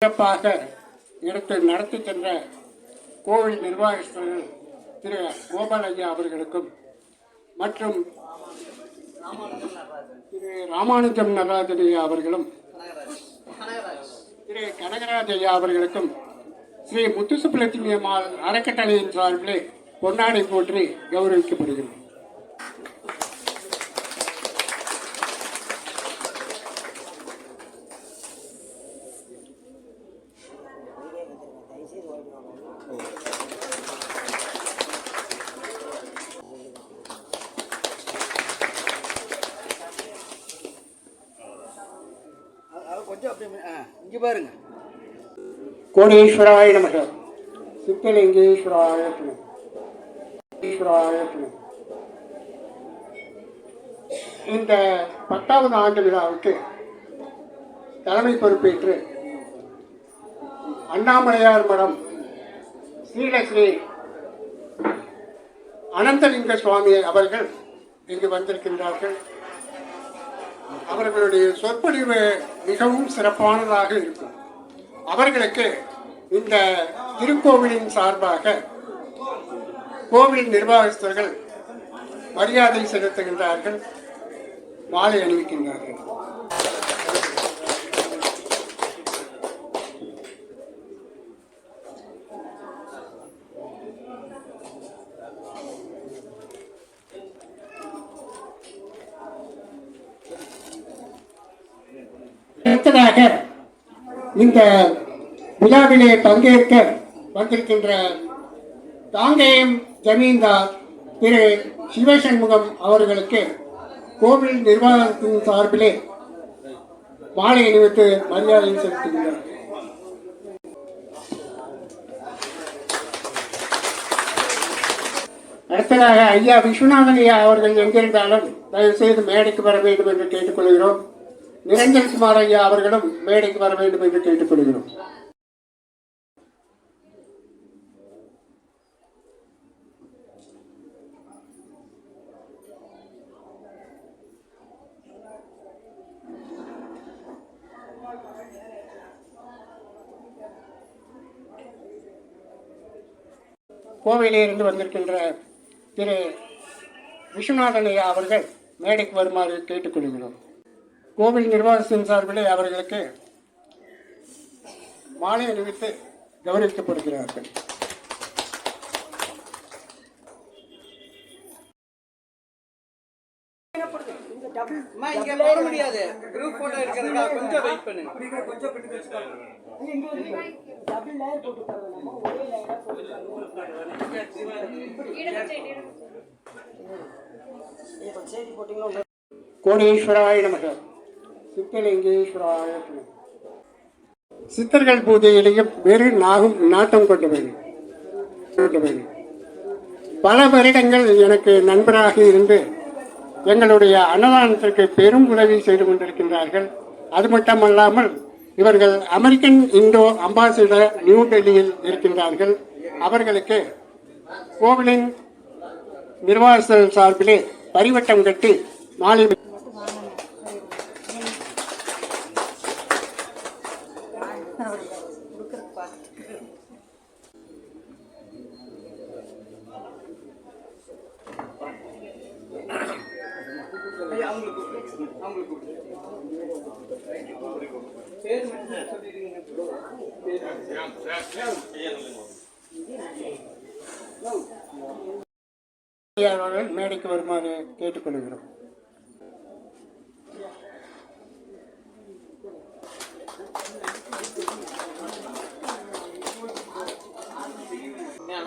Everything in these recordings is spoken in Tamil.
சிறப்பாக எடுத்து நடத்தி சென்ற கோவில் நிர்வாகஸ்தர்கள் திரு கோபாலையா அவர்களுக்கும் மற்றும் திரு ராமானுஜம் நடராஜனையா அவர்களும் திரு கனகராஜ் ஐயா அவர்களுக்கும் ஸ்ரீ முத்துசுப்புலட்சுமி அம்மாள் அறக்கட்டளையின் சார்பிலே பொன்னாடை போற்றி கௌரவிக்கப்படுகிறது. கோடீஸ்வராய நமக. சித்தலிங்கேஸ்வராய இந்த 10வது ஆண்டு விழாவுக்கு தலைமை பொறுப்பேற்று அண்ணாமலையார் மடம் ஸ்ரீலஸ்ரீ அனந்தலிங்க சுவாமி அவர்கள் இங்கு வந்திருக்கின்றார்கள். அவர்களுடைய சொற்பொழிவு மிகவும் சிறப்பானதாக இருக்கும். அவர்களுக்கு இந்த திருக்கோவிலின் சார்பாக கோவில் நிர்வாகஸ்தர்கள் மரியாதை செலுத்துகின்றார்கள், மாலை அணிவிக்கின்றார்கள். அடுத்ததாக இந்த விழாவிலே பங்கேற்க வந்திருக்கின்ற காங்கேயம் ஜமீன்தார் திரு சிவசண்முகம் அவர்களுக்கு கோவில் நிர்வாகத்தின் சார்பிலே மாலை அணிவித்து மரியாதை செலுத்துகின்றார். அடுத்ததாக ஐயா விஸ்வநாதன் ஐயா அவர்கள் எங்கிருந்தாலும் தயவு செய்து மேடைக்கு வர வேண்டும் என்று கேட்டுக்கொள்கிறோம். நிரஞ்சன் குமார் ஐயா அவர்களும் மேடைக்கு வர வேண்டும் என்று கேட்டுக்கொள்கிறோம். கோவையிலிருந்து வந்திருக்கின்ற திரு விஸ்வநாதன் ஐயா அவர்கள் மேடைக்கு வருமாறு கேட்டுக்கொள்கிறோம். கோவில் நிர்வாகத்தின் சார்பிலே அவர்களுக்கு மாலை அணிவித்து கௌரவிக்கப்படுகிறார்கள். கோடீஸ்வராய நமக. சித்தலிங்கேஸ்வராய. சித்தர்கள் பூஜையிலேயும் வேறு நாட்டம் கொண்டவர்கள். பல வருடங்கள் எனக்கு நண்பராக இருந்து எங்களுடைய அன்னதானத்திற்கு பெரும் உதவி செய்து கொண்டிருக்கின்றார்கள். அது மட்டுமல்லாமல் இவர்கள் அமெரிக்கன் இந்தோ அம்பாசிடர் நியூ டெல்லியில் இருக்கின்றார்கள். அவர்களுக்கு கோவிலின் நிர்வாகஸ்தர் சார்பிலே பரிவட்டம் கட்டி மாலை மேடைக்கு வருமாறு கேட்டுக்கொள்கிறோம்.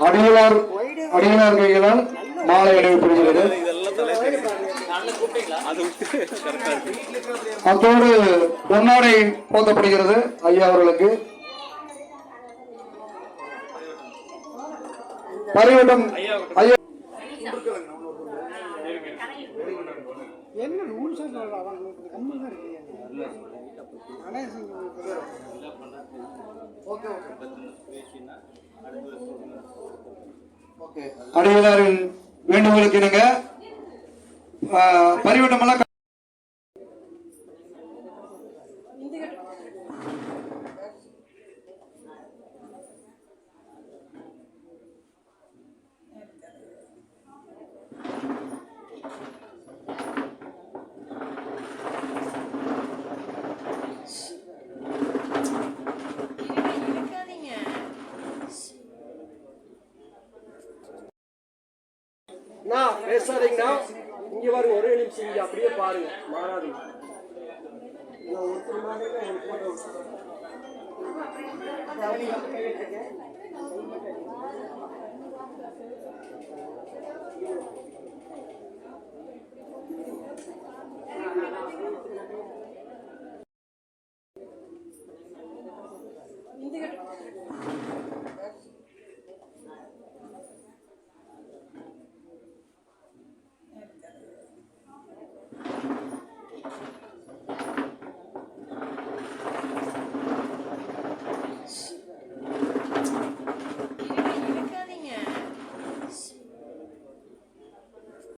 அடிகளார் கைகளால் மாலை அணிவிக்கப்படுகிறது. அத்தோடு பொன்னாடை போத்தப்படுகிறது ஐயா அவர்களுக்கு. பரிவட்டம் ஐயா அடிகளாரின் வேண்டுகோளுக்கு இணங்க பரிவட்டமெல்லாம் பேசாதீங்கன்னா இங்க பாருங்க, ஒரே நிமிஷம் இங்க அப்படியே பாருங்க, மாறாதீங்க.